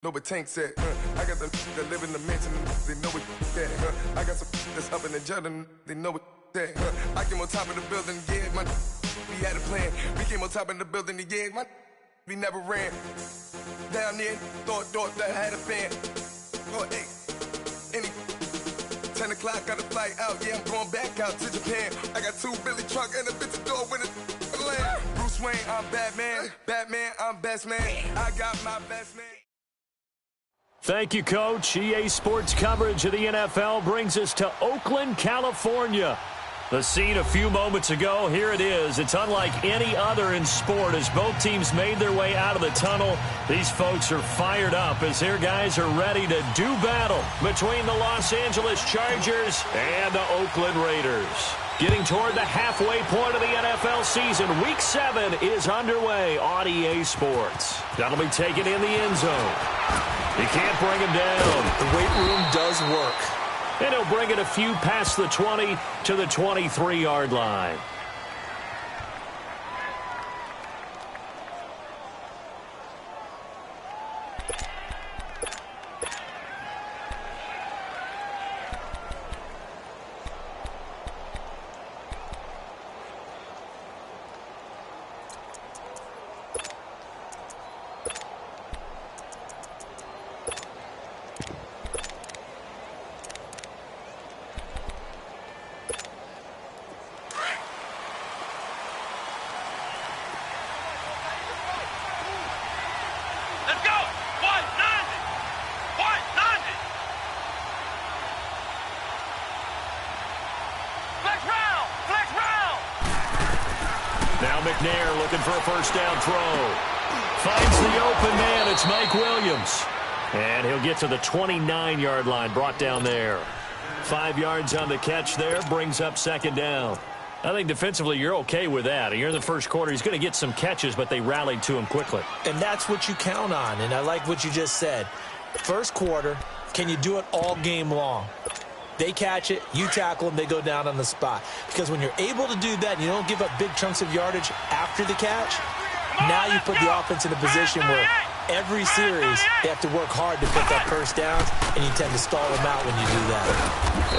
No, but Tank said, I got the that live in the mansion, they know what that. I got some that's up in the Jordan, they know what that. I came on top of the building, yeah, we had a plan. We came on top of the building, yeah, we never ran. Down there, thought that I had a fan. Oh, hey, any 10 o'clock, got a flight out, yeah, I'm going back out to Japan. I got 2 Billy truck and a bitch door with a land. Bruce Wayne, I'm Batman. Batman, I'm best man. I got my best man. Thank you, Coach. EA Sports coverage of the NFL brings us to Oakland, California. The scene a few moments ago, here it is. It's unlike any other in sport as both teams made their way out of the tunnel. These folks are fired up as their guys are ready to do battle between the Los Angeles Chargers and the Oakland Raiders. Getting toward the halfway point of the NFL season, Week 7 is underway on EA Sports. That'll be taken in the end zone. He can't bring him down. The weight room does work. And he'll bring it a few past the 20 to the 23-yard line. McNair looking for a first down throw. Finds the open man. It's Mike Williams. And he'll get to the 29-yard line, brought down there. 5 yards on the catch there, brings up second down. I think defensively you're okay with that. You're in the first quarter. He's going to get some catches, but they rallied to him quickly. And that's what you count on, and I like what you just said. First quarter, can you do it all game long? They catch it, you tackle them, they go down on the spot. Because when you're able to do that and you don't give up big chunks of yardage after the catch, now you put the offense in a position where every series they have to work hard to pick up first downs, and you tend to stall them out when you do that.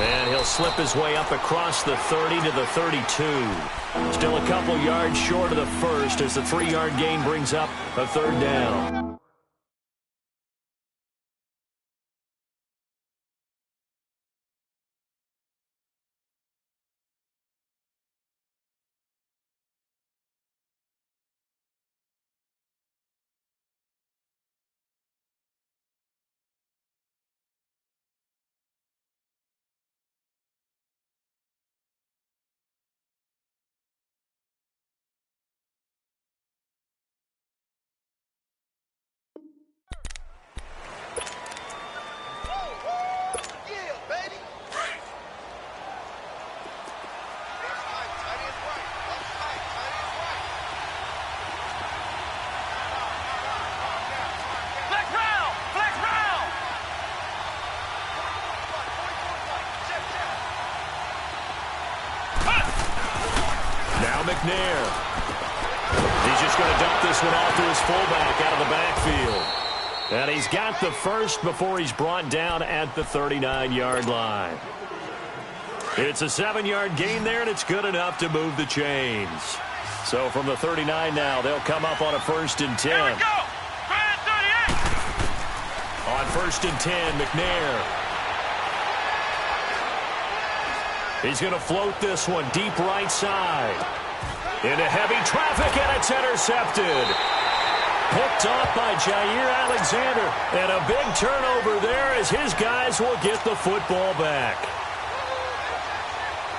And he'll slip his way up across the 30 to the 32. Still a couple yards short of the first as the 3-yard gain brings up a third down. McNair. He's just going to dump this one off to his fullback out of the backfield. And he's got the first before he's brought down at the 39-yard line. It's a 7-yard gain there, and it's good enough to move the chains. So from the 39 now, they'll come up on a 1st and 10. Here we go! On 1st and 10, McNair. He's going to float this one deep right side. Into heavy traffic, and it's intercepted. Picked off by Jair Alexander. And a big turnover there as his guys will get the football back.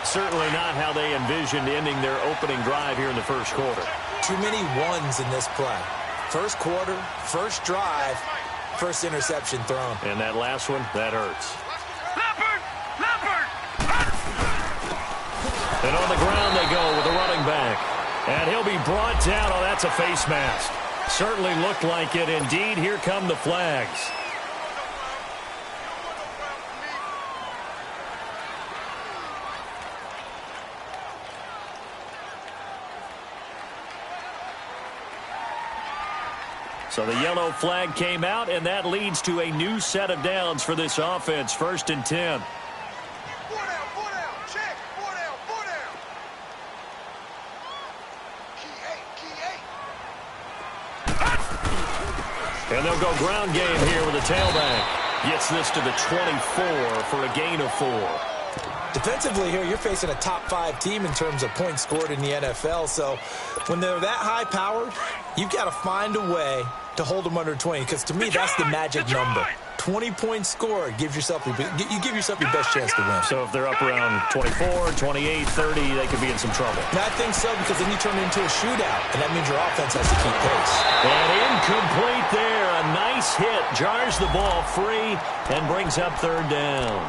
Certainly not how they envisioned ending their opening drive here in the first quarter. Too many ones in this play. First quarter, first drive, first interception thrown. And that last one, that hurts. And on the ground they go with a running back. And he'll be brought down. Oh, that's a face mask. Certainly looked like it. Indeed, here come the flags. So the yellow flag came out, and that leads to a new set of downs for this offense. 1st and 10. 4 down, check, 4 down. Key 8. And they'll go ground game here with a tailback. Gets this to the 24 for a gain of 4. Defensively here, you're facing a top 5 team in terms of points scored in the NFL. So when they're that high-powered, you've got to find a way to hold them under 20. Because to me, that's the magic number. 20 points scored, you give yourself your best chance to win. So if they're up around 24, 28, 30, they could be in some trouble. And I think so, because then you turn it into a shootout, and that means your offense has to keep pace. And incomplete there. A nice hit. Jars the ball free and brings up 3rd down.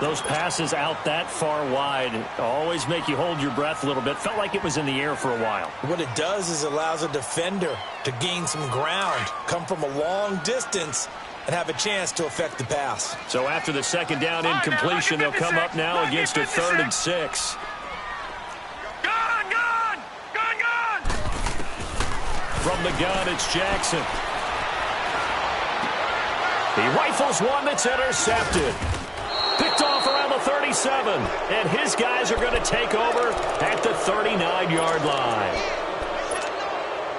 Those passes out that far wide always make you hold your breath a little bit. Felt like it was in the air for a while. What it does is it allows a defender to gain some ground, come from a long distance, and have a chance to affect the pass. So after the 2nd down incompletion, they'll come up now against a 3rd and 6. Gun! From the gun, it's Jackson. He rifles one that's intercepted. Picked off around the 37, and his guys are going to take over at the 39-yard line.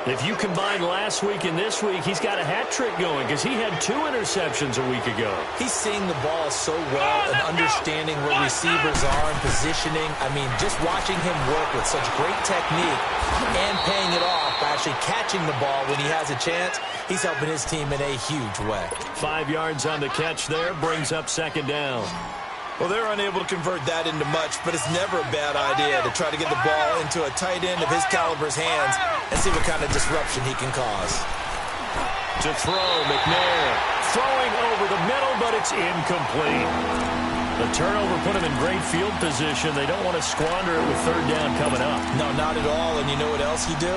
If you combine last week and this week, he's got a hat trick going because he had 2 interceptions a week ago. He's seeing the ball so well and understanding where receivers are and positioning. I mean, just watching him work with such great technique and paying it off by actually catching the ball when he has a chance, he's helping his team in a huge way. 5 yards on the catch there, brings up 2nd down. Well, they're unable to convert that into much, but it's never a bad idea to try to get the ball into a tight end of his caliber's hands and see what kind of disruption he can cause. To throw, McNair throwing over the middle, but it's incomplete. The turnover put him in great field position. They don't want to squander it with 3rd down coming up. No, not at all, and you know what else you do?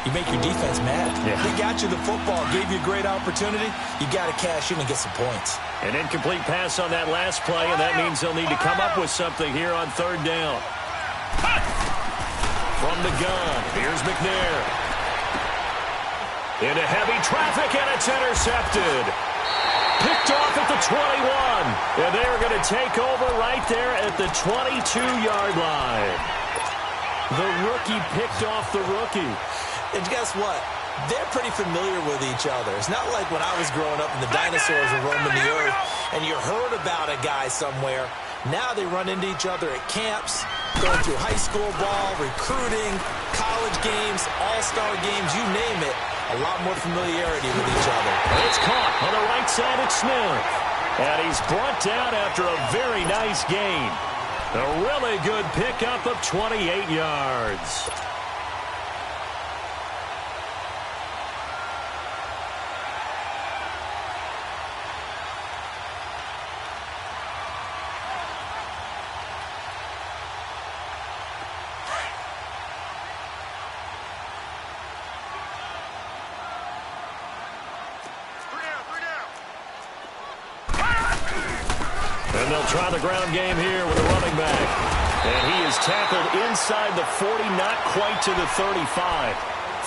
You make your defense mad. Yeah. He got you the football, gave you a great opportunity. You got to cash in and get some points. An incomplete pass on that last play, and that means they'll need to come up with something here on 3rd down. From the gun, here's McNair. Into heavy traffic, and it's intercepted. Picked off at the 21, and they're going to take over right there at the 22-yard line. The rookie picked off the rookie. And guess what? They're pretty familiar with each other. It's not like when I was growing up and the dinosaurs were roaming the earth and you heard about a guy somewhere. Now they run into each other at camps, going through high school ball, recruiting, college games, all-star games, you name it. A lot more familiarity with each other. And it's caught on the right side at Smith. And he's brought down after a very nice gain. A really good pickup of 28 yards. And they'll try the ground game here with a running back. And he is tackled inside the 40, not quite to the 35.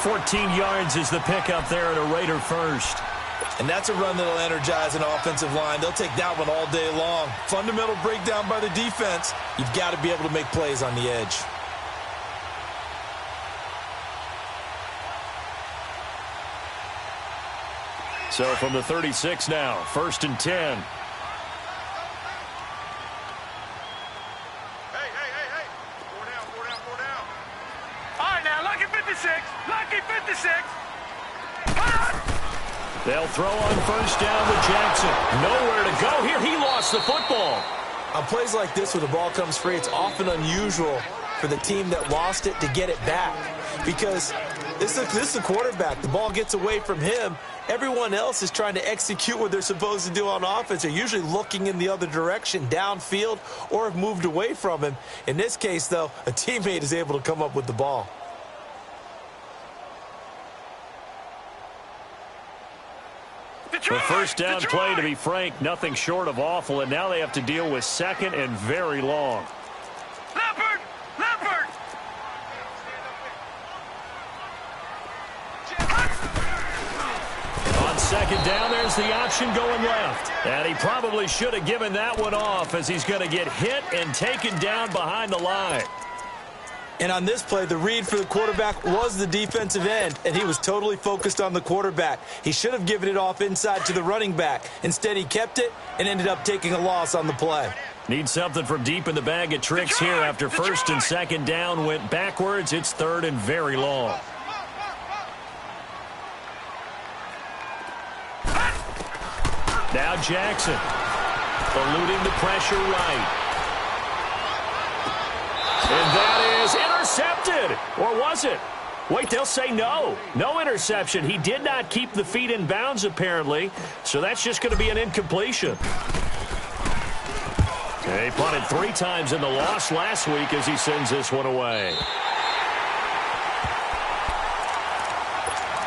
14 yards is the pickup there at a Raider first. And that's a run that'll energize an offensive line. They'll take that one all day long. Fundamental breakdown by the defense. You've got to be able to make plays on the edge. So from the 36 now, 1st and 10. They'll throw on 1st down with Jackson. Nowhere to go here. He lost the football. On plays like this where the ball comes free, it's often unusual for the team that lost it to get it back. Because this is the quarterback. The ball gets away from him. Everyone else is trying to execute what they're supposed to do on offense. They're usually looking in the other direction, downfield, or have moved away from him. In this case, though, a teammate is able to come up with the ball. The 1st down play, to be frank, nothing short of awful, and now they have to deal with 2nd and very long. Leopard! second down, there's the option going left. And he probably should have given that one off as he's going to get hit and taken down behind the line. And on this play, the read for the quarterback was the defensive end, and he was totally focused on the quarterback. He should have given it off inside to the running back. Instead, he kept it and ended up taking a loss on the play. Need something from deep in the bag of tricks here after first and second down went backwards. It's third and very long. Now Jackson, eluding the pressure right. And that is intercepted. Or was it? Wait, they'll say no. No interception. He did not keep the feet in bounds, apparently. So that's just going to be an incompletion. He punted 3 times in the loss last week as he sends this one away.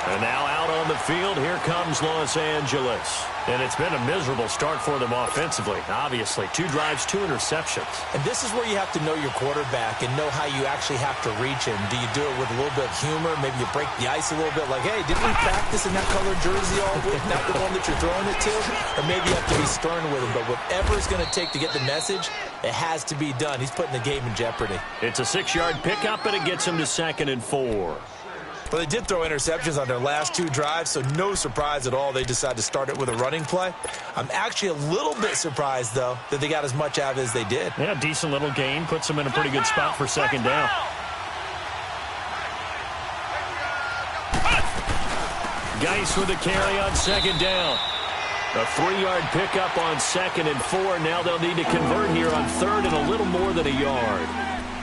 And now out on the field, here comes Los Angeles. And it's been a miserable start for them offensively, obviously. 2 drives, 2 interceptions. And this is where you have to know your quarterback and know how you actually have to reach him. Do you do it with a little bit of humor? Maybe you break the ice a little bit, like, hey, didn't we practice in that colored jersey all week, not the one that you're throwing it to? Or maybe you have to be stern with him. But whatever it's going to take to get the message, it has to be done. He's putting the game in jeopardy. It's a 6-yard pickup, and it gets him to 2nd and 4. Well, they did throw interceptions on their last 2 drives, so no surprise at all they decided to start it with a running play. I'm actually a little bit surprised, though, that they got as much out of it as they did. Yeah, decent little gain. Puts them in a pretty good spot for 2nd down. Geis with the carry on 2nd down. A 3-yard pickup on 2nd and 4. Now they'll need to convert here on 3rd and a little more than a yard.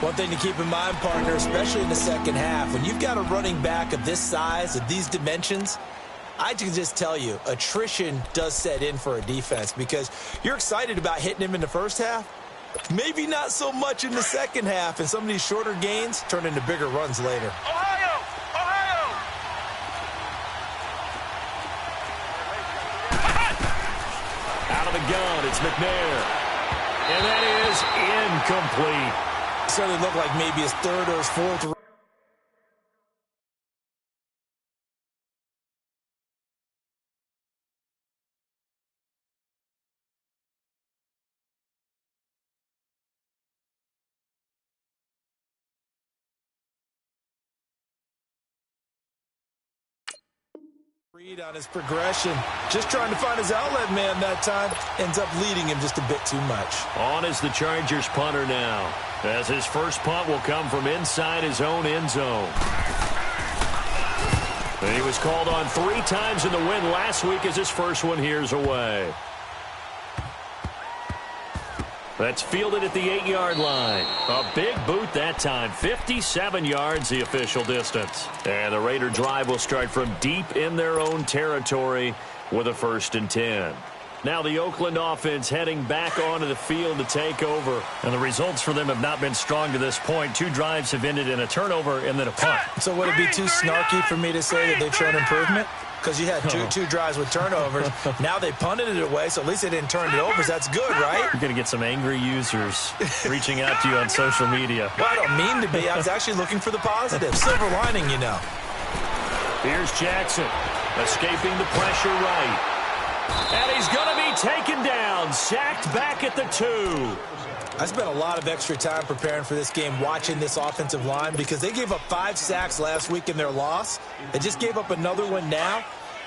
One thing to keep in mind, partner, especially in the second half, when you've got a running back of this size, of these dimensions, I can just tell you, attrition does set in for a defense because you're excited about hitting him in the first half, maybe not so much in the second half, and some of these shorter gains turn into bigger runs later. Ohio! Ohio! Out of the gun, it's McNair. And that is incomplete. Certainly looked like maybe his 3rd or his 4th. Read on his progression, just trying to find his outlet man that time, ends up leading him just a bit too much. On is the Chargers punter now, as his first punt will come from inside his own end zone. And he was called on 3 times in the win last week as his first one here's away. That's fielded at the 8-yard line. A big boot that time. 57 yards, the official distance. And the Raider drive will start from deep in their own territory with a 1st and 10. Now the Oakland offense heading back onto the field to take over. And the results for them have not been strong to this point. 2 drives have ended in a turnover and then a punt. So would it be too snarky for me to say that they've shown improvement? Because you had two drives with turnovers. Now they punted it away, so at least they didn't turn it over. That's good, right? You're going to get some angry users reaching out to you on social media. Well, I don't mean to be. I was actually looking for the positive. Silver lining, you know. Here's Jackson, escaping the pressure right. And he's going to be taken down, sacked back at the 2. I spent a lot of extra time preparing for this game, watching this offensive line, because they gave up 5 sacks last week in their loss. They just gave up another one now.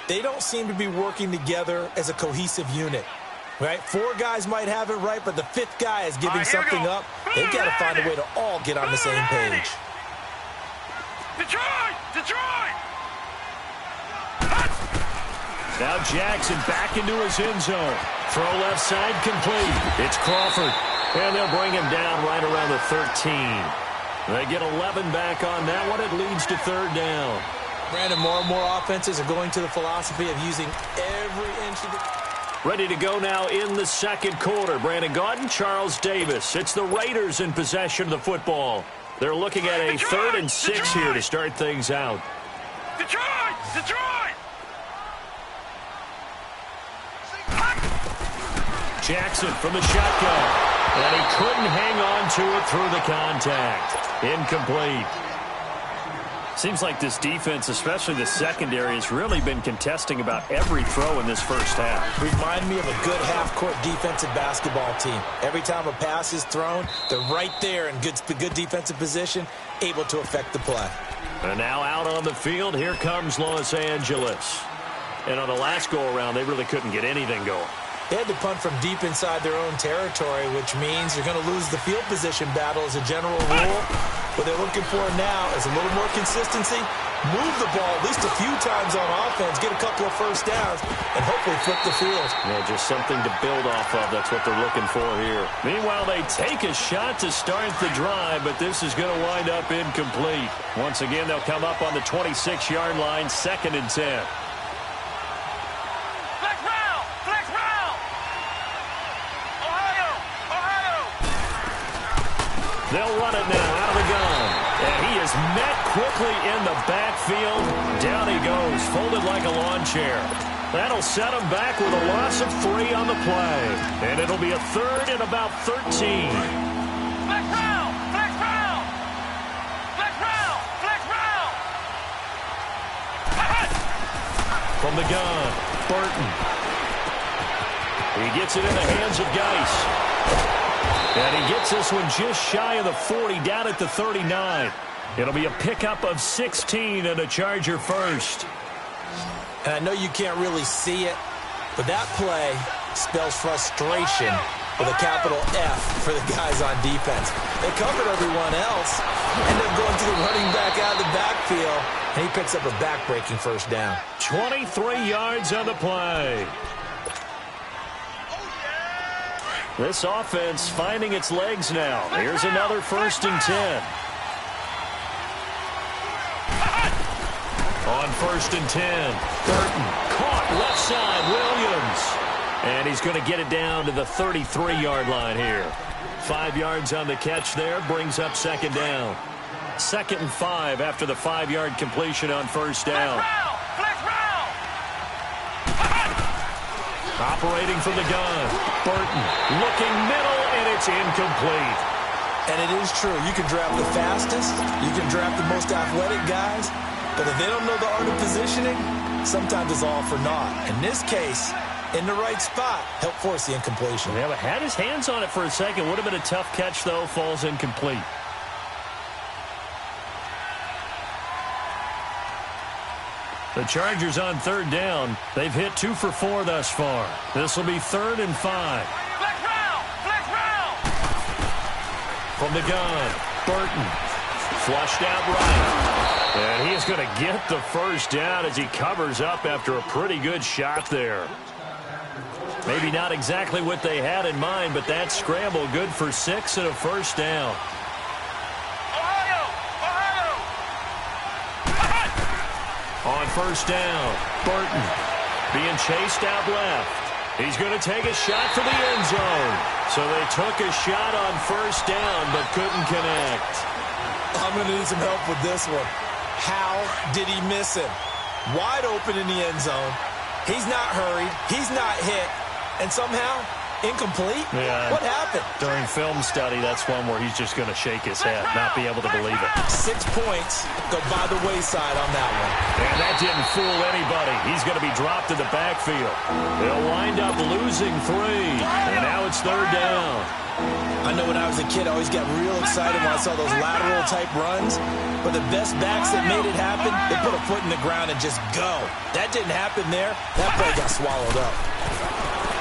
They don't seem to be working together as a cohesive unit, right? 4 guys might have it right, but the 5th guy is giving something up. They've got to find a way to all get on the same page. Detroit! Detroit! Now Jackson back into his end zone. Throw left side complete. It's Crawford. And they'll bring him down right around the 13. They get 11 back on that one. It leads to 3rd down. Brandon, more and more offenses are going to the philosophy of using every inch of the... Ready to go now in the 2nd quarter. Brandon Gaudin, Charles Davis. It's the Raiders in possession of the football. They're looking at a 3rd and 6 here to start things out. Detroit! Detroit! Jackson from the shotgun. And he couldn't hang on to it through the contact. Incomplete. Seems like this defense, especially the secondary, has really been contesting about every throw in this first half. Remind me of a good half-court defensive basketball team. Every time a pass is thrown, they're right there in good defensive position, able to affect the play. And now out on the field, here comes Los Angeles. And on the last go-around, they really couldn't get anything going. They had to punt from deep inside their own territory, which means you're going to lose the field position battle as a general rule. What they're looking for now is a little more consistency, move the ball at least a few times on offense, get a couple of first downs, and hopefully flip the field. Yeah, just something to build off of. That's what they're looking for here. Meanwhile, they take a shot to start the drive, but this is going to wind up incomplete. Once again, they'll come up on the 26-yard line, 2nd and 10. They'll run it now out of the gun. And he is met quickly in the backfield. Down he goes, folded like a lawn chair. That'll set him back with a loss of 3 on the play. And it'll be a 3rd and about 13. Flex round! Flex round! Flex round! Flex round! From the gun, Burton. He gets it in the hands of Geis. And he gets this one just shy of the 40, down at the 39. It'll be a pickup of 16 and a Charger first. And I know you can't really see it, but that play spells frustration with a capital F for the guys on defense. They covered everyone else, end up going to the running back out of the backfield, and he picks up a back-breaking first down. 23 yards on the play. This offense finding its legs now. Here's another 1st and 10. On 1st and 10, Burton caught left side, Williams. And he's going to get it down to the 33-yard line here. 5 yards on the catch there, brings up 2nd down. 2nd and 5 after the 5-yard completion on 1st down. Operating from the gun, Burton looking middle, and it's incomplete. And it is true. You can draft the fastest, you can draft the most athletic guys, but if they don't know the art of positioning, sometimes it's all for naught. In this case, in the right spot, help force the incompletion. Yeah, but had his hands on it for a second. Would have been a tough catch, though. Falls incomplete. The Chargers on 3rd down. They've hit 2 for 4 thus far. This will be 3rd and 5. Flex round! Flex round! From the gun, Burton. Flushed out right. And he is going to get the first down as he covers up after a pretty good shot there. Maybe not exactly what they had in mind, but that scramble good for 6 and a first down. On 1st down, Burton being chased out left. He's going to take a shot for the end zone. So they took a shot on 1st down but couldn't connect. I'm going to need some help with this one. How did he miss him? Wide open in the end zone. He's not hurried. He's not hit. And somehow, incomplete? Yeah. What happened? During film study, that's one where he's just going to shake his head, not be able to believe it. 6 points go by the wayside on that one. And that didn't fool anybody. He's going to be dropped in the backfield. They'll wind up losing 3. And now it's 3rd down. I know when I was a kid, I always got real excited when I saw those lateral-type runs. But the best backs that made it happen, they put a foot in the ground and just go. That didn't happen there. That play got swallowed up.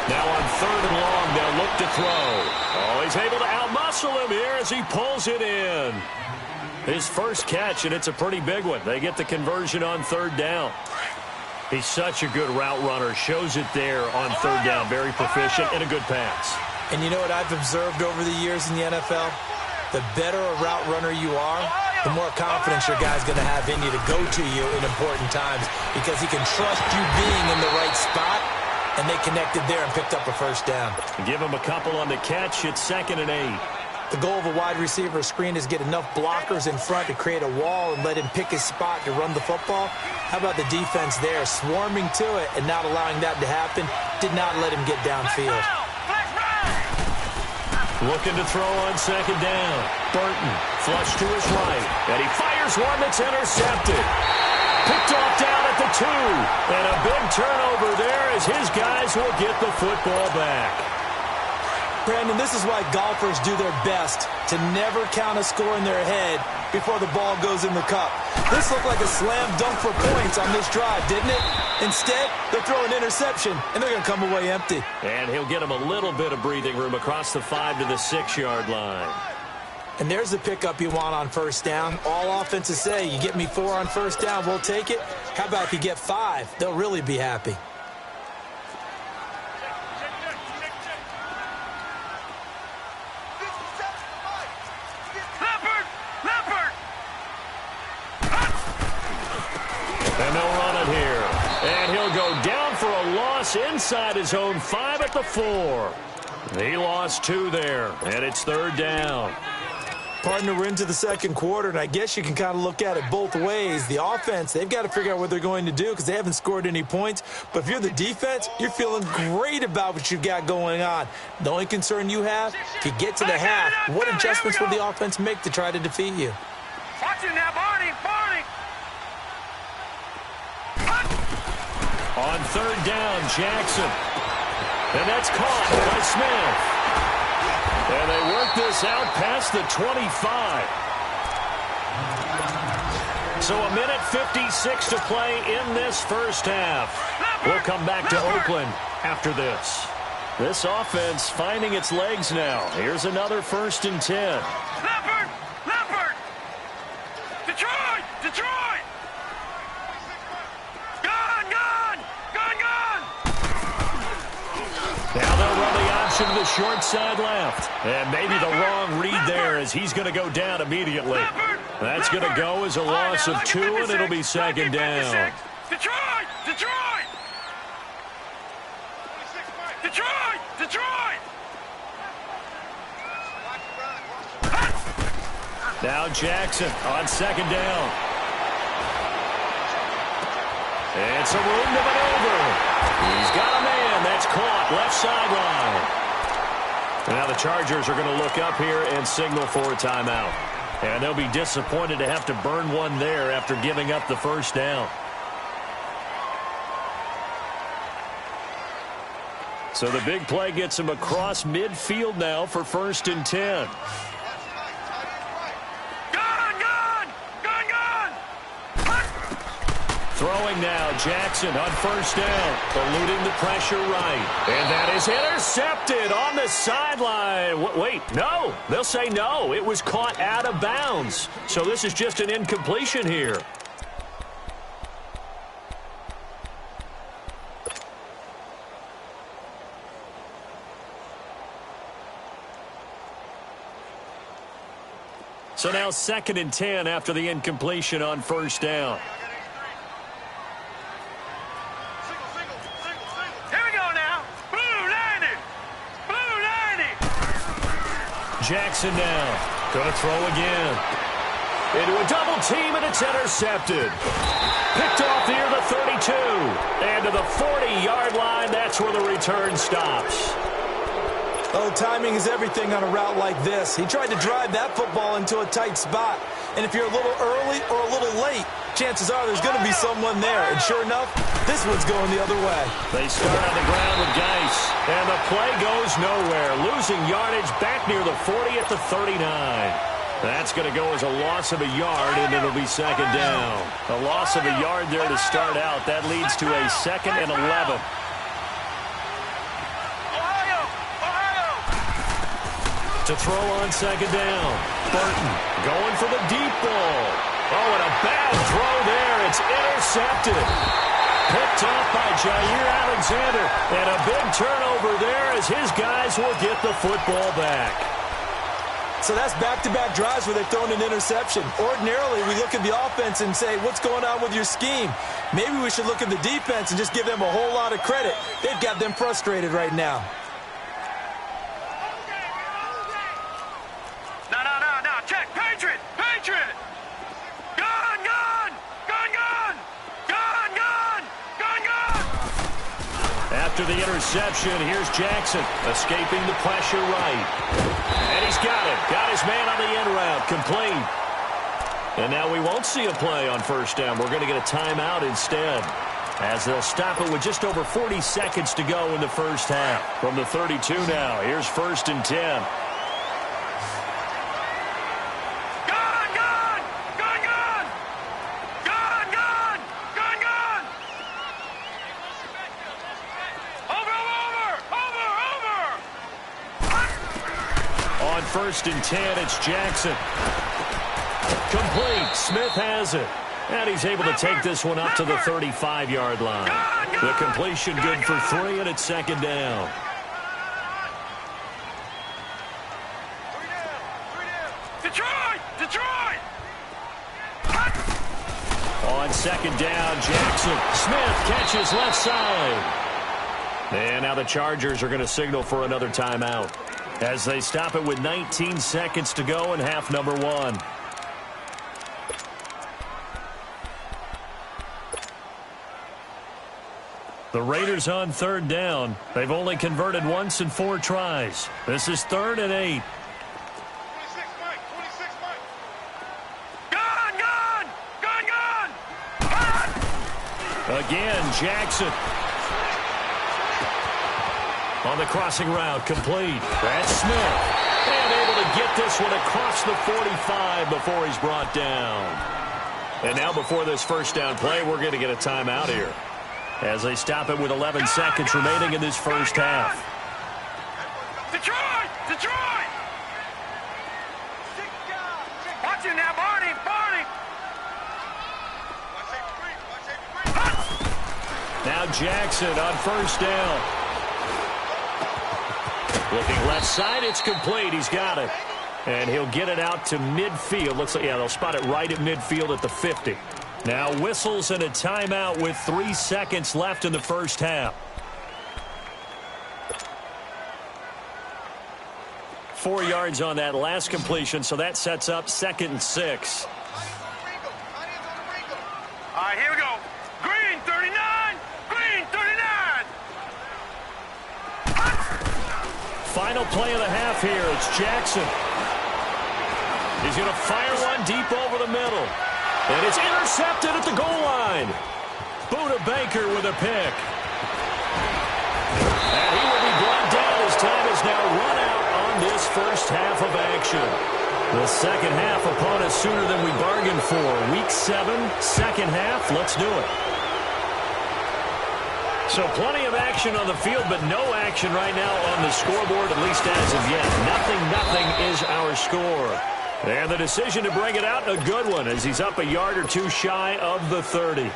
Now on 3rd and long, they'll look to throw. Oh, he's able to outmuscle him here as he pulls it in. His first catch, and it's a pretty big one. They get the conversion on 3rd down. He's such a good route runner. Shows it there on 3rd down. Very proficient and a good pass. And you know what I've observed over the years in the NFL? The better a route runner you are, the more confidence your guy's going to have in you to go to you in important times because he can trust you being in the right spot, and they connected there and picked up a first down. Give him a couple on the catch. It's 2nd and 8. The goal of a wide receiver screen is get enough blockers in front to create a wall and let him pick his spot to run the football. How about the defense there, swarming to it and not allowing that to happen? Did not let him get downfield. Looking to throw on 2nd down. Burton, flush to his right, and he fires here's one that's intercepted. Picked off down at the 2. And a big turnover there as his guys will get the football back. Brandon, this is why golfers do their best to never count a score in their head before the ball goes in the cup. This looked like a slam dunk for points on this drive, didn't it? Instead, they'll throw an interception, and they're going to come away empty. And he'll get him a little bit of breathing room across the 5 to the 6-yard line. And there's the pickup you want on first down. All offenses say, you get me 4 on first down, we'll take it. How about if you get 5? They'll really be happy. And they'll run it here. And he'll go down for a loss inside his own 5 at the 4. He lost 2 there, and it's 3rd down. Partner, we're into the second quarter, and I guess you can kind of look at it both ways. The offense, they've got to figure out what they're going to do because they haven't scored any points. But if you're the defense, you're feeling great about what you've got going on. The only concern you have, if you get to the half, what adjustments will the offense make to try to defeat you? Watch it now, Barney. On 3rd down, Jackson. And that's caught by Smith. And they work this out past the 25. So a minute 56 to play in this first half. We'll come back to Oakland after this. This offense finding its legs now. Here's another 1st and 10. Leopard! Detroit! Gun! Now they'll run the option to the short side left. And maybe the wrong read there as he's going to go down immediately. That's going to go as a loss of 2, and it'll be 2nd down. Detroit! Now Jackson on 2nd down. And some room to maneuver. He's got a man. That's caught left sideline. Now the Chargers are going to look up here and signal for a timeout. And they'll be disappointed to have to burn one there after giving up the 1st down. So the big play gets him across midfield now for 1st and 10. Throwing now, Jackson on 1st down, eluding the pressure right. And that is intercepted on the sideline. Wait, no. They'll say no. It was caught out of bounds. So this is just an incompletion here. So now 2nd and 10 after the incompletion on 1st down. Jackson now. Going to throw again. Into a double team, and it's intercepted. Picked off near the 32. And to the 40-yard line, that's where the return stops. Oh, timing is everything on a route like this. He tried to drive that football into a tight spot. And if you're a little early or a little late, chances are there's going to be someone there. And sure enough, this one's going the other way. They start on the ground with Geis. And the play goes nowhere. Losing yardage back near the 40 at the 39. That's going to go as a loss of a yard, and it'll be 2nd down. A loss of a yard there to start out. That leads to a 2nd and 11. To throw on 2nd down. Burton going for the deep ball. Oh, and a bad throw there. It's intercepted. Picked up by Jair Alexander. And a big turnover there as his guys will get the football back. So that's back-to-back drives where they've thrown an interception. Ordinarily, we look at the offense and say, what's going on with your scheme? Maybe we should look at the defense and just give them a whole lot of credit. They've got them frustrated right now. No. Check. Patriot. Gun. After the interception, here's Jackson escaping the pressure right. And he's got it. Got his man on the end route. Complete. And now we won't see a play on first down. We're going to get a timeout instead, as they'll stop it with just over 40 seconds to go in the first half. From the 32 now, here's 1st and 10. On 1st and 10, it's Jackson. Complete. Smith has it. And he's able to take this one up to the 35-yard line. The completion good for 3, and it's 2nd down. Detroit! On 2nd down, Jackson. Smith catches left side. And now the Chargers are going to signal for another timeout, as they stop it with 19 seconds to go in half number 1. The Raiders on 3rd down. They've only converted once in 4 tries. This is 3rd and 8. 26, Mike. Gun! Again, Jackson. On the crossing route, complete. That's Smith. And able to get this one across the 45 before he's brought down. And now before this first down play, we're going to get a timeout here, as they stop it with 11 seconds remaining in this first half. Detroit! Watch it now, Barney! Now Jackson on 1st down. Looking left side, it's complete. He's got it. And he'll get it out to midfield. Looks like, yeah, they'll spot it right at midfield at the 50. Now whistles and a timeout with 3 seconds left in the first half. 4 yards on that last completion, so that sets up 2nd and 6. All right, here we go. Green 39! Final play of the half here. It's Jackson. He's going to fire one deep over the middle. And it's intercepted at the goal line. Buda Baker with a pick. And he will be brought down as time is now run out on this first half of action. The second half upon us sooner than we bargained for. Week 7, second half. Let's do it. So plenty of action on the field, but no action right now on the scoreboard, at least as of yet. Nothing is our score. And the decision to bring it out, a good one, as he's up a yard or 2 shy of the 30.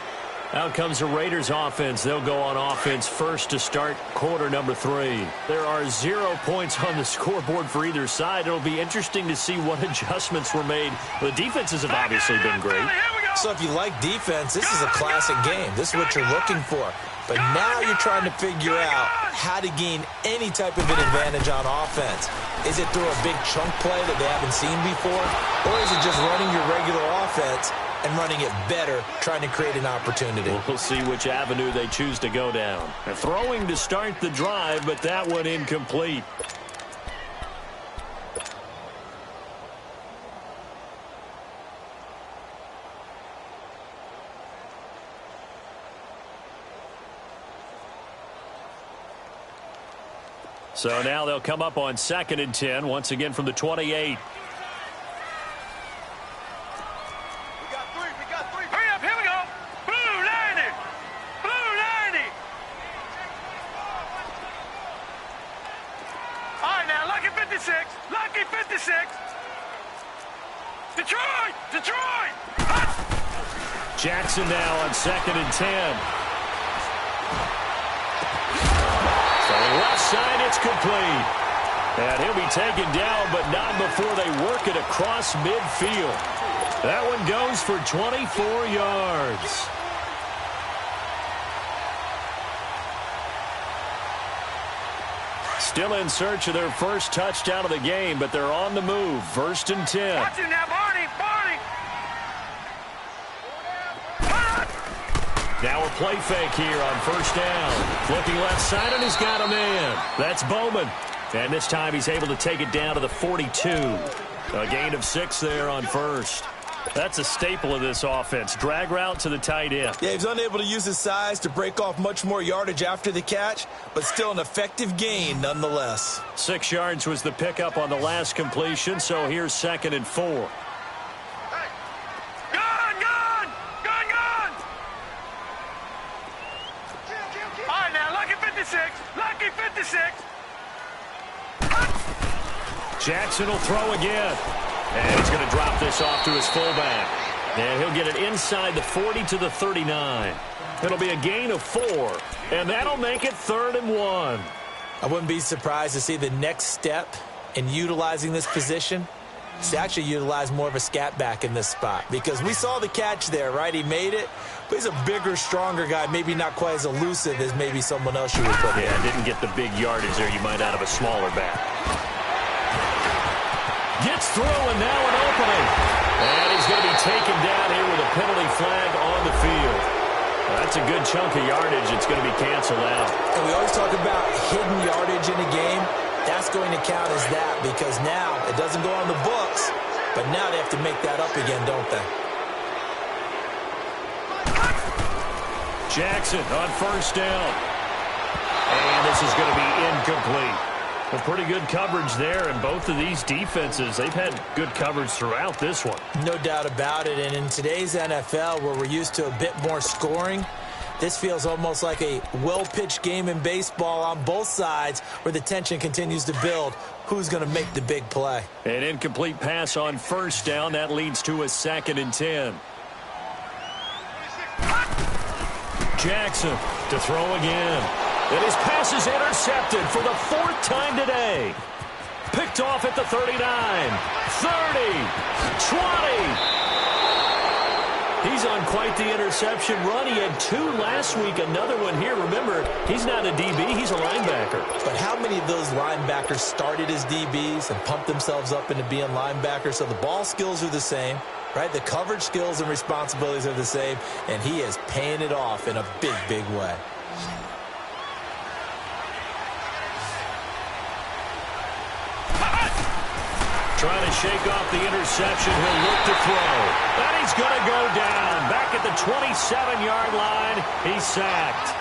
Out comes the Raiders offense. They'll go on offense first to start quarter number 3. There are 0 points on the scoreboard for either side. It'll be interesting to see what adjustments were made. The defenses have obviously been great. So if you like defense, this is a classic game. This is what you're looking for. But now you're trying to figure out how to gain any type of an advantage on offense. Is it through a big chunk play that they haven't seen before? Or is it just running your regular offense and running it better, trying to create an opportunity? We'll see which avenue they choose to go down. They're throwing to start the drive, but that one incomplete. So now they'll come up on 2nd and 10, once again from the 28. We got 3. Hurry up, here we go. Blue 90. All right, now, lucky 56. Detroit. Jackson now on 2nd and 10. Left side, it's complete. And he'll be taken down, but not before they work it across midfield. That one goes for 24 yards. Still in search of their first touchdown of the game, but they're on the move. 1st and 10. Watch it now, Barney. Now a play fake here on 1st down. Looking left side, and he's got a man. That's Bowman. And this time he's able to take it down to the 42. A gain of 6 there on 1st. That's a staple of this offense. Drag route to the tight end. Yeah, he's unable to use his size to break off much more yardage after the catch, but still an effective gain nonetheless. 6 yards was the pickup on the last completion, so here's 2nd and 4. Gun! All right, now, lucky 56. Lucky 56. Jackson will throw again. And he's going to drop this off to his fullback. And he'll get it inside the 40 to the 39. It'll be a gain of 4. And that'll make it 3rd and 1. I wouldn't be surprised to see the next step in utilizing this position is to actually utilize more of a scat back in this spot. Because we saw the catch there, right? He made it. But he's a bigger, stronger guy, maybe not quite as elusive as maybe someone else you would put in. Yeah, didn't get the big yardage there you might out of a smaller back. Gets through, and now an opening. And he's going to be taken down here with a penalty flag on the field. That's a good chunk of yardage. It's going to be canceled out. And we always talk about hidden yardage in a game. That's going to count as that because now it doesn't go on the books, but now they have to make that up again, don't they? Jackson on 1st down. And this is going to be incomplete. Well, pretty good coverage there, and both of these defenses, they've had good coverage throughout this one. No doubt about it, and in today's NFL, where we're used to a bit more scoring, this feels almost like a well-pitched game in baseball on both sides where the tension continues to build. Who's going to make the big play? An incomplete pass on 1st down. That leads to a 2nd and 10. Jackson to throw again. And his pass is intercepted for the 4th time today. Picked off at the 39, 30, 20. He's on quite the interception run. He had 2 last week, another one here. Remember, he's not a DB, he's a linebacker. But how many of those linebackers started as DBs and pumped themselves up into being linebackers? So the ball skills are the same, right? The coverage skills and responsibilities are the same, and he is paying it off in a big, big way. Trying to shake off the interception. He'll look to throw. And he's going to go down. Back at the 27-yard line. He's sacked.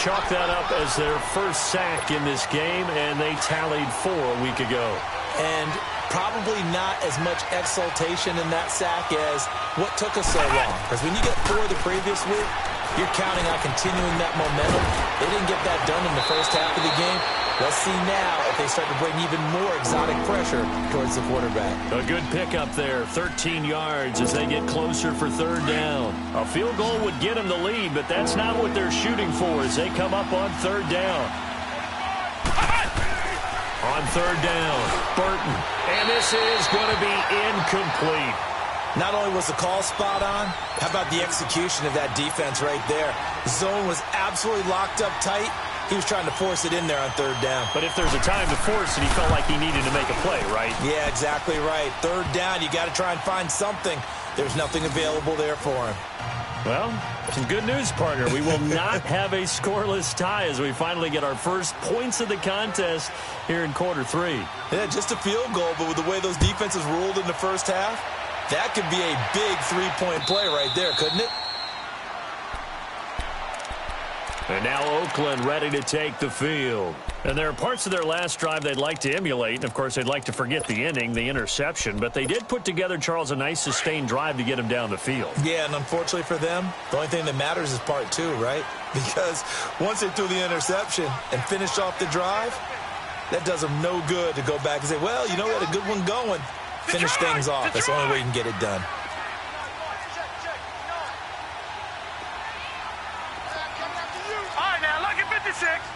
Chalk that up as their first sack in this game, and they tallied 4 a week ago. And probably not as much exultation in that sack as what took us so long. Because when you get 4 the previous week, you're counting on continuing that momentum. They didn't get that done in the first half of the game. Let's see now if they start to bring even more exotic pressure towards the quarterback. A good pickup there, 13 yards as they get closer for 3rd down. A field goal would get them the lead, but that's not what they're shooting for as they come up on 3rd down. On 3rd down, Burton. And this is going to be incomplete. Not only was the call spot on, how about the execution of that defense right there? Zone was absolutely locked up tight. He was trying to force it in there on 3rd down. But if there's a time to force it, he felt like he needed to make a play, right? Yeah, exactly right. 3rd down, you got to try and find something. There's nothing available there for him. Well, some good news, partner. We will not have a scoreless tie as we finally get our first points of the contest here in quarter 3. Yeah, just a field goal, but with the way those defenses ruled in the first half, that could be a big 3-point play right there, couldn't it? And now Oakland ready to take the field. And there are parts of their last drive they'd like to emulate. And, of course, they'd like to forget the ending, the interception. But they did put together, Charles, a nice sustained drive to get them down the field. Yeah, and unfortunately for them, the only thing that matters is part 2, right? Because once they threw the interception and finished off the drive, that does them no good to go back and say, well, you know, we had a good one going. Finish things off. That's the only way you can get it done.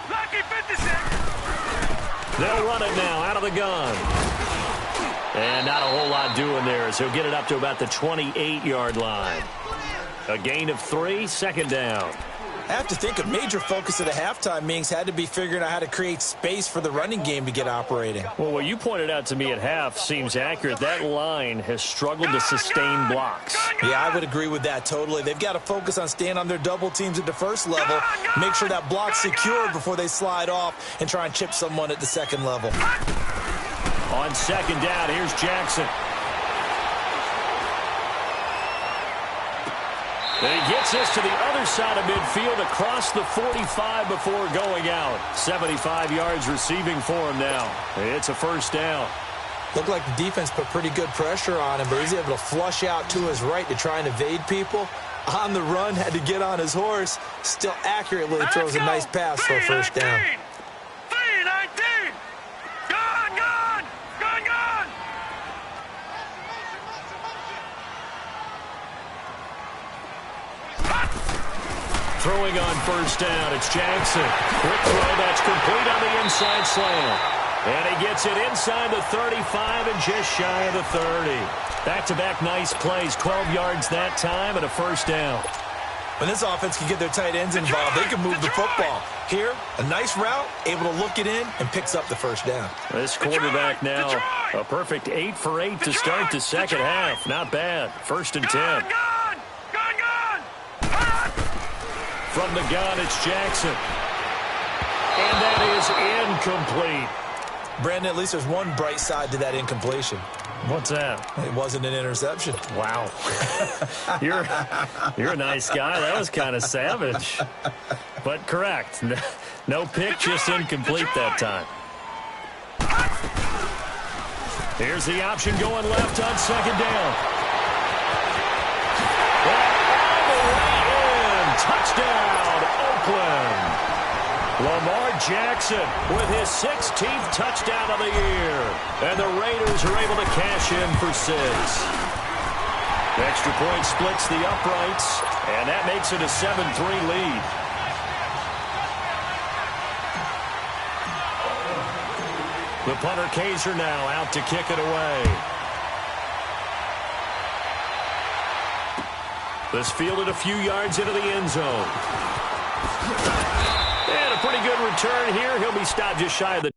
Lucky 56. They'll run it now out of the gun. And not a whole lot doing there as he'll get it up to about the 28-yard line. A gain of 3, 2nd down. I have to think a major focus of the halftime meetings had to be figuring out how to create space for the running game to get operating. Well, what you pointed out to me at half seems accurate. That line has struggled to sustain blocks. Yeah, I would agree with that totally. They've got to focus on staying on their double teams at the first level, make sure that block's secured before they slide off and try and chip someone at the 2nd level. On 2nd down, here's Jackson. And he gets this to the other side of midfield across the 45 before going out. 75 yards receiving for him now. It's a first down. Looked like the defense put pretty good pressure on him, but he's able to flush out to his right to try and evade people. On the run, had to get on his horse. Still accurately throws a nice pass for a first down. 3-19. Gone. Throwing on first down, it's Jackson. Quick throw, that's complete on the inside slant. And he gets it inside the 35 and just shy of the 30. Back-to-back nice plays, 12 yards that time and a first down. When this offense can get their tight ends involved, they can move the football. Here, a nice route, able to look it in, and picks up the first down. This quarterback now, a perfect 8 for 8 to start the second half. Not bad. First and 10. From the gun, it's Jackson. And that is incomplete. Brandon, at least there's one bright side to that incompletion. What's that? It wasn't an interception. Wow. You're a nice guy. That was kind of savage. But correct. No pick, just incomplete that time. Here's the option going left on second down. Touchdown, Oakland. Lamar Jackson with his 16th touchdown of the year. And the Raiders are able to cash in for 6. Extra point splits the uprights, and that makes it a 7-3 lead. The punter Kaiser now out to kick it away. This fielded a few yards into the end zone. And a pretty good return here. He'll be stopped just shy of the...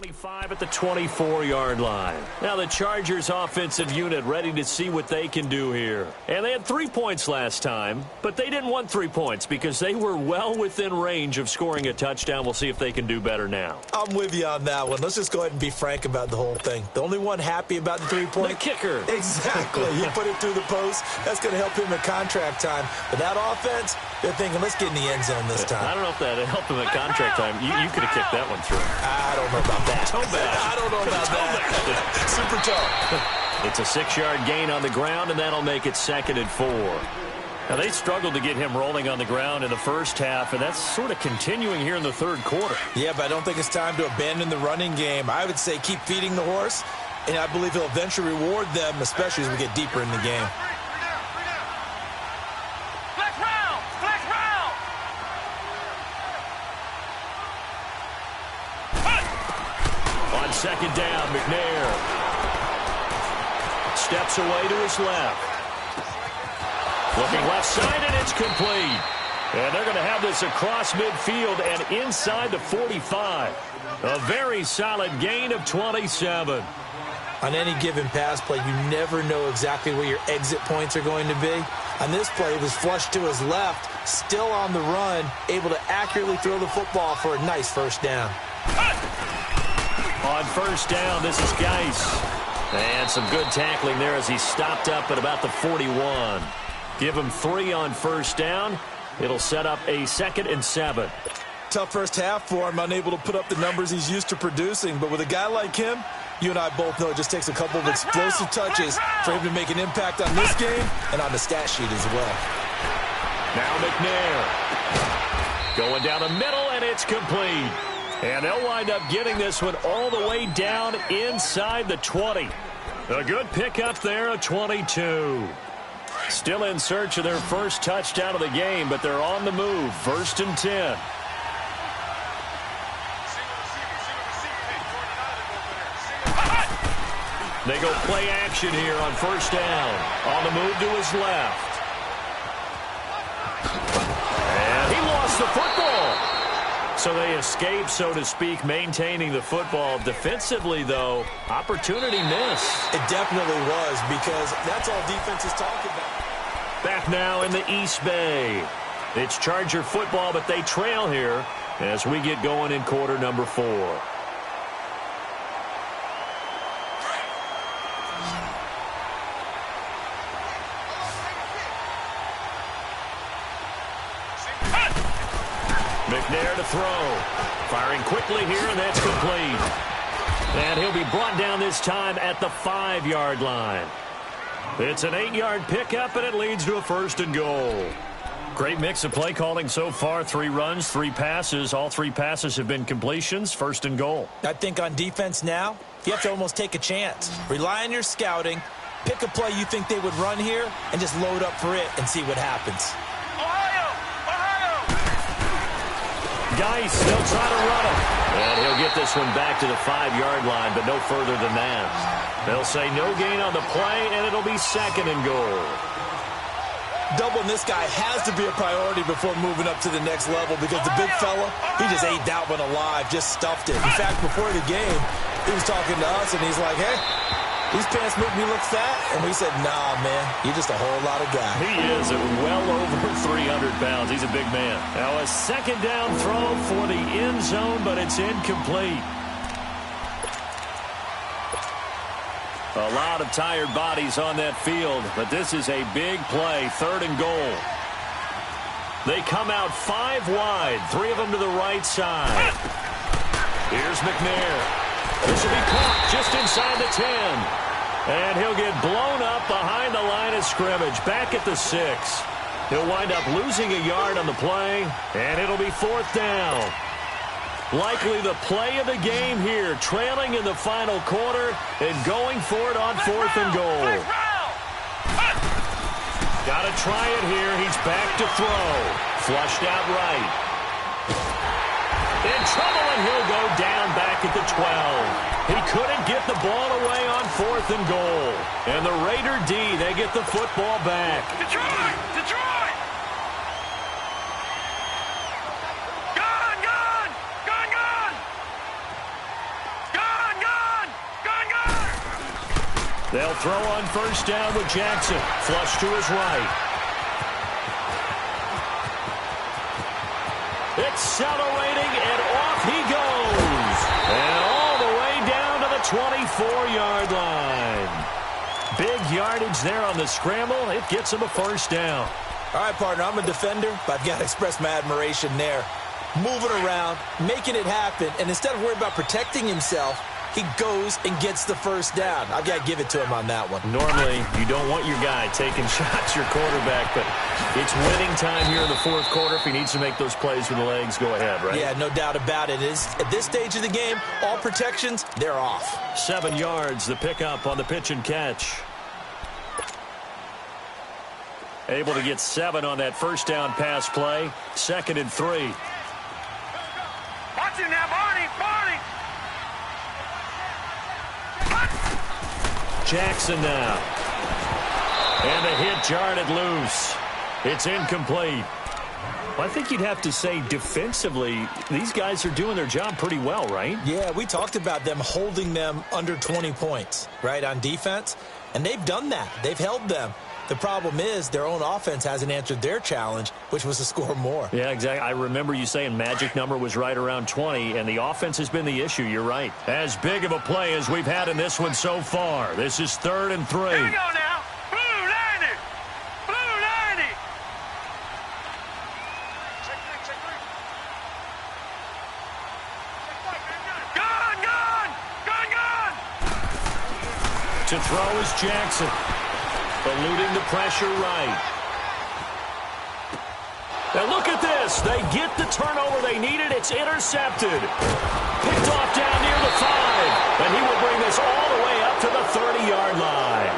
.25 at the 24-yard line. Now the Chargers offensive unit ready to see what they can do here. And they had 3 points last time, but they didn't want 3 points because they were well within range of scoring a touchdown. We'll see if they can do better now. I'm with you on that one. Let's just go ahead and be frank about the whole thing. The only one happy about the 3-point... The kicker. Exactly. He put it through the post. That's going to help him at contract time. But that offense, they're thinking, let's get in the end zone this time. I don't know if that helped him at contract time. You could have kicked that one through. I don't know about that. Toe bag. I don't know about that. Super toe. It's a 6-yard gain on the ground, and that'll make it 2nd and 4. Now, they struggled to get him rolling on the ground in the first half, and that's sort of continuing here in the third quarter. Yeah, but I don't think it's time to abandon the running game. I would say keep feeding the horse, and I believe he'll eventually reward them, especially as we get deeper in the game. Second down, McNair steps away to his left. Looking left side, and it's complete. And they're going to have this across midfield and inside the 45. A very solid gain of 27. On any given pass play, you never know exactly where your exit points are going to be. On this play, it was flushed to his left, still on the run, able to accurately throw the football for a nice first down. On first down, this is Geis. And some good tackling there as he stopped up at about the 41. Give him 3 on first down. It'll set up a 2nd and 7. Tough first half for him, unable to put up the numbers he's used to producing. But with a guy like him, you and I both know it just takes a couple of explosive touches for him to make an impact on this game and on the stat sheet as well. Now McNair going down the middle, and it's complete. And they'll wind up getting this one all the way down inside the 20. A good pickup there, a 22. Still in search of their first touchdown of the game, but they're on the move. 1st and 10. They go play action here on first down. On the move to his left. And he lost the football. So they escape, so to speak, maintaining the football. Defensively, though, opportunity missed. It definitely was, because that's all defense is talking about. Back now in the East Bay. It's Charger football, but they trail here as we get going in quarter number 4. McNair to throw. Firing quickly here, and that's complete. And he'll be brought down this time at the 5-yard line. It's an 8-yard pickup, and it leads to a 1st and goal. Great mix of play calling so far. 3 runs, 3 passes. All 3 passes have been completions. 1st and goal. I think on defense now, you have to almost take a chance. Rely on your scouting. Pick a play you think they would run here, and just load up for it and see what happens. Geis, they'll try to run him. And he'll get this one back to the 5-yard line, but no further than that. They'll say no gain on the play, and it'll be 2nd and goal. Doubling this guy has to be a priority before moving up to the next level, because the big fella, he just ate that one alive, just stuffed it. In fact, before the game, he was talking to us, and he's like, hey, these pants make me look fat. And we said, nah, man, you're just a whole lot of guy. He is at well over 300 pounds. He's a big man. Now a 2nd down throw for the end zone, but it's incomplete. A lot of tired bodies on that field, but this is a big play. 3rd and goal. They come out 5 wide, 3 of them to the right side. Here's McNair. This will be caught just inside the 10. And he'll get blown up behind the line of scrimmage, back at the 6. He'll wind up losing a yard on the play, and it'll be 4th down. Likely the play of the game here, trailing in the final quarter and going for it on 4th and goal. Got to try it here. He's back to throw. Flushed out right. In trouble, and he'll go down back at the 12. He couldn't get the ball away on 4th and goal. And the Raider D, they get the football back. Detroit! Detroit! Gone! Gone! Gone! Gone! Gone! Gone! Gone! Gone! They'll throw on 1st down with Jackson. Flush to his right. Accelerating, and off he goes. And all the way down to the 24-yard line. Big yardage there on the scramble. It gets him a 1st down. All right, partner, I'm a defender, but I've got to express my admiration there. Moving around, making it happen, and instead of worrying about protecting himself, he goes and gets the 1st down. I've got to give it to him on that one. Normally, you don't want your guy taking shots, your quarterback, but it's winning time here in the 4th quarter. If he needs to make those plays with the legs, go ahead, right? Yeah, no doubt about it. At this stage of the game, all protections, they're off. 7 yards, the pickup on the pitch and catch. Able to get 7 on that 1st down pass play. 2nd and 3. Watch him now, Barney! Barney! Jackson now. And a hit jarred it loose. It's incomplete. Well, I think you'd have to say defensively, these guys are doing their job pretty well, right? Yeah, we talked about them holding them under 20 points, right, on defense. And they've done that. They've held them. The problem is their own offense hasn't answered their challenge, which was to score more. Yeah, exactly. I remember you saying magic number was right around 20, and the offense has been the issue. You're right. As big of a play as we've had in this one so far. This is 3rd and 3. Here we go now. Blue 90. Blue 90. Gone, gone. Gone, gone. To throw is Jackson. Eluding the pressure right. And look at this. They get the turnover they needed. It's intercepted. Picked off down near the 5. And he will bring this all the way up to the 30-yard line.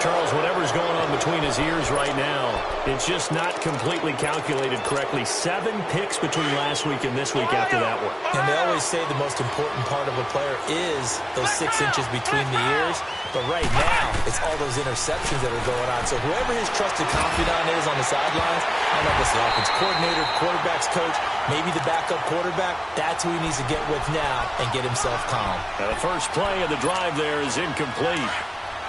Charles, whatever's going on between his ears right now, it's just not completely calculated correctly. 7 picks between last week and this week after that one. And they always say the most important part of a player is those 6 inches between the ears. But right now, it's all those interceptions that are going on. So whoever his trusted confidant is on the sidelines, I don't know if it's the offense coordinator, quarterback's coach, maybe the backup quarterback, that's who he needs to get with now and get himself calm. Now the first play of the drive there is incomplete.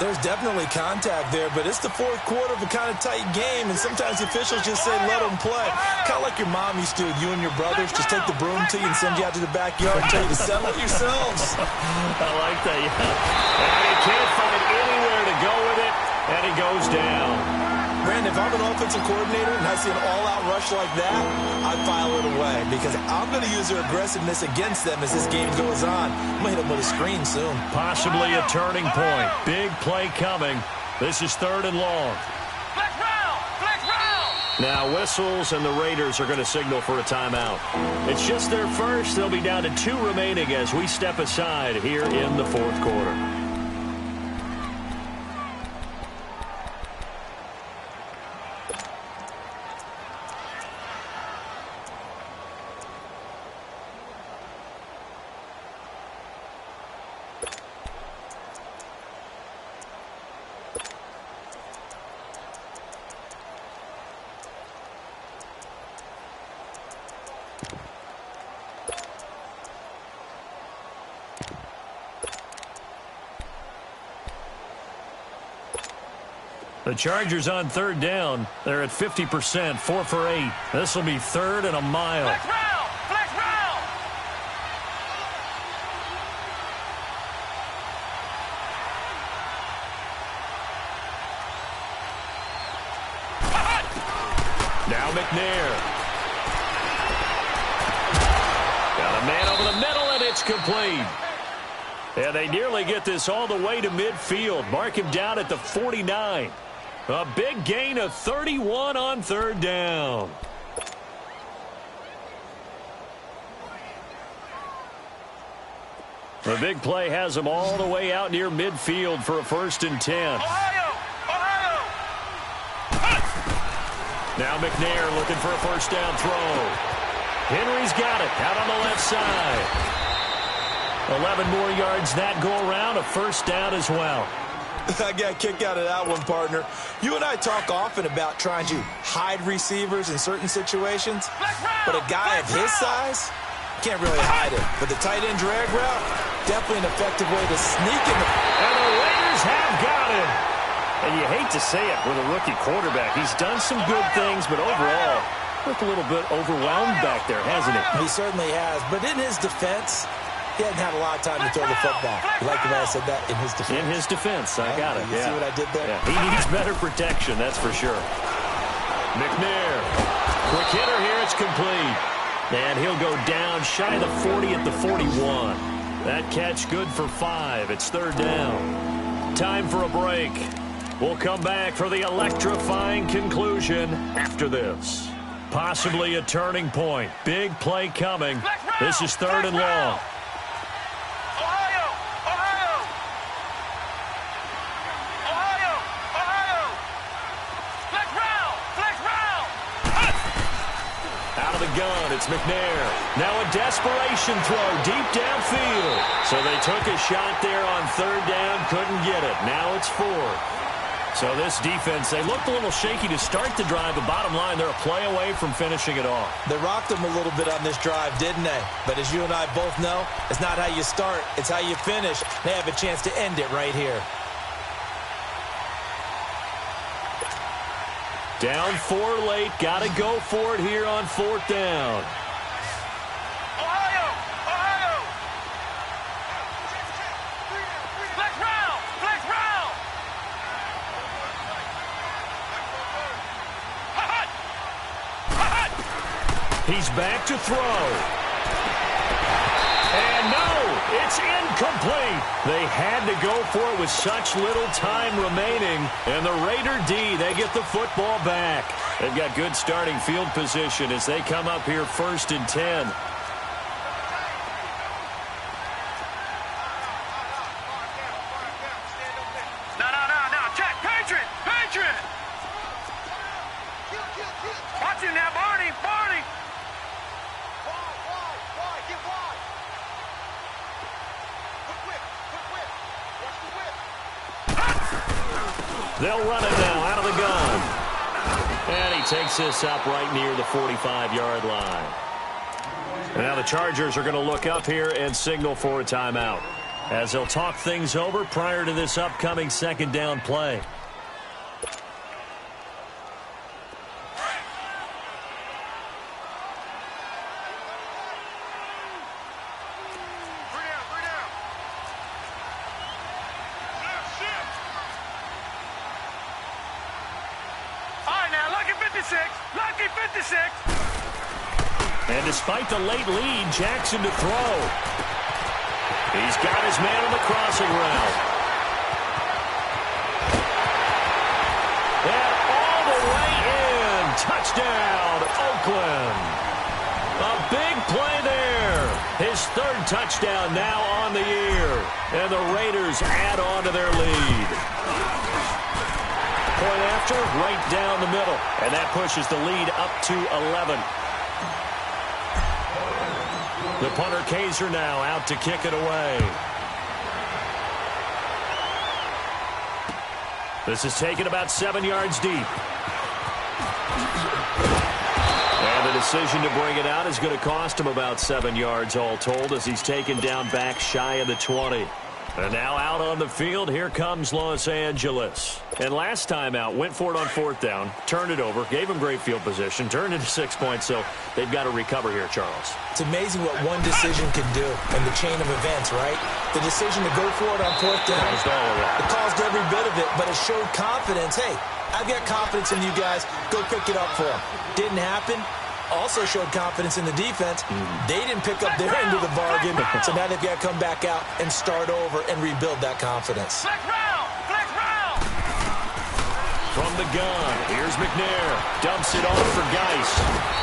There's definitely contact there, but it's the fourth quarter of a kind of tight game, and sometimes the officials just say, let them play. Kind of like your mom used to, you and your brothers, just take the broom to you and send you out to the backyard and tell you to settle it yourselves. I like that, yeah. And he can't find anywhere to go with it, and he goes down. Brandon, if I'm an offensive coordinator and I see an all-out rush like that, I file it away because I'm going to use their aggressiveness against them as this game goes on. I'm going to hit them with a screen soon. Possibly a turning point. Big play coming. This is 3rd and long. Flex round! Flex round! Now whistles, and the Raiders are going to signal for a timeout. It's just their first. They'll be down to 2 remaining as we step aside here in the 4th quarter. The Chargers on 3rd down. They're at 50%, 4 for 8. This will be 3rd and a mile. Flex round! Flex round! Now McNair. Got a man over the middle, and it's complete. And they nearly get this all the way to midfield. Mark him down at the 49. A big gain of 31 on 3rd down. The big play has them all the way out near midfield for a 1st and 10. Ohio! Ohio! Now McNair looking for a 1st down throw. Henry's got it out on the left side. 11 more yards that go around, a 1st down as well. I got a kick out of that one, partner. You and I talk often about trying to hide receivers in certain situations, but a guy of his size can't really hide it. But the tight end drag route, definitely an effective way to sneak in. And the Raiders have got him. And you hate to say it with a rookie quarterback. He's done some good things, but overall, looked a little bit overwhelmed back there, hasn't he? He certainly has. But in his defense, he hasn't had a lot of time to throw the football. You like the way I said that? In his defense. In his defense. I got it. You see what I did there? Yeah. He needs better protection, that's for sure. McNair. Quick hitter here. It's complete. And he'll go down shy of the 40 at the 41. That catch good for 5. It's 3rd down. Time for a break. We'll come back for the electrifying conclusion after this. Possibly a turning point. Big play coming. This is 3rd and long. Ohio! Ohio! Ohio! Ohio! Flex round! Flex round! Out of the gun, it's McNair. Now a desperation throw deep downfield. So they took a shot there on 3rd down, couldn't get it. Now it's 4th. So this defense, they looked a little shaky to start the drive, but bottom line, they're a play away from finishing it off. They rocked them a little bit on this drive, didn't they? But as you and I both know, it's not how you start, it's how you finish. They have a chance to end it right here. Down 4 late, got to go for it here on 4th down. Ohio! Ohio! Flex round! Flex round! He's back to throw. And no, it's incomplete. They had to go for it with such little time remaining. And the Raider D, they get the football back. They've got good starting field position as they come up here 1st and 10. No. Check. Patriots! They'll run it now out of the gun. And he takes this up right near the 45-yard line. And now the Chargers are going to look up here and signal for a timeout, as they'll talk things over prior to this upcoming second down play. Lucky 56. And despite the late lead, Jackson to throw. He's got his man on the crossing route. And all the way in. Touchdown, Oakland. A big play there. His third touchdown now on the year. And the Raiders add on to their lead. Point after, right down the middle. And that pushes the lead up to 11. The punter Kaiser now out to kick it away. This is taken about 7 yards deep. And the decision to bring it out is going to cost him about 7 yards all told, as he's taken down back shy of the 20. And now out on the field, here comes Los Angeles. And last time out, went for it on fourth down, turned it over, gave him great field position, turned it to 6 points, so they've got to recover here, Charles. It's amazing what one decision can do in the chain of events, right? The decision to go for it on fourth down, it caused every bit of it, but it showed confidence. Hey, I've got confidence in you guys. Go pick it up for them. Didn't happen. Also showed confidence in the defense. They didn't pick up their end of the bargain, so now they've got to come back out and start over and rebuild that confidence. Flex round! Flex round! From the gun, here's McNair. Dumps it off for Geist.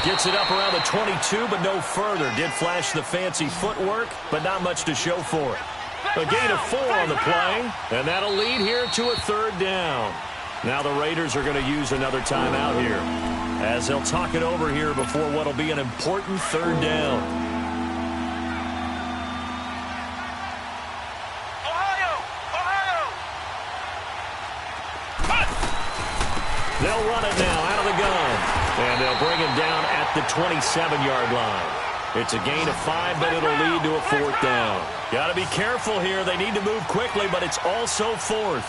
Gets it up around the 22, but no further. Did flash the fancy footwork, but not much to show for it. A gain of 4 on the play, and that'll lead here to a third down. Now the Raiders are going to use another timeout here, as they'll talk it over here before what will be an important third down. Ohio! They'll run it now out of the gun, and they'll bring him down at the 27-yard line. It's a gain of 5, but it'll lead to a fourth down. Got to be careful here. They need to move quickly, but it's also fourth.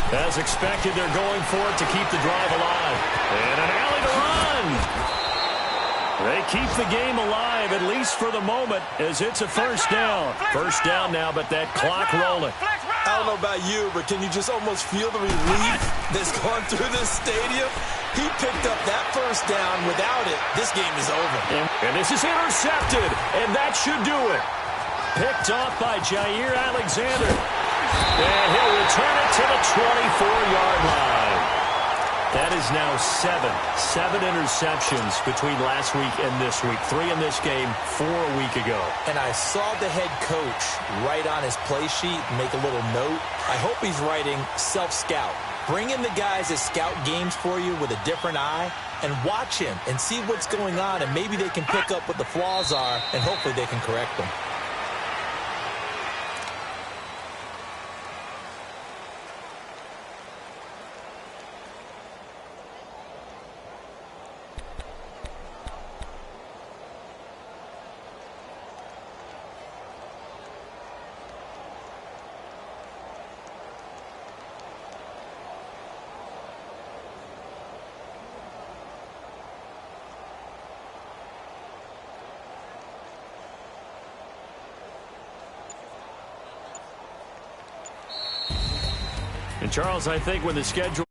As expected, they're going for it to keep the drive alive. And an alley to run. They keep the game alive, at least for the moment, as it's a first down. First down now, but that clock rolling. I don't know about you, but can you just almost feel the relief that's gone through this stadium? He picked up that first down. Without it, this game is over. And this is intercepted, and that should do it. Picked off by Jair Alexander. And he'll return it to the 24-yard line. That is now 7 interceptions between last week and this week. 3 in this game, 4 a week ago. And I saw the head coach write on his play sheet, make a little note. I hope he's writing self-scout. Bring in the guys that scout games for you with a different eye and watch him and see what's going on, and maybe they can pick up what the flaws are, and hopefully they can correct them. And Charles, I think when the schedule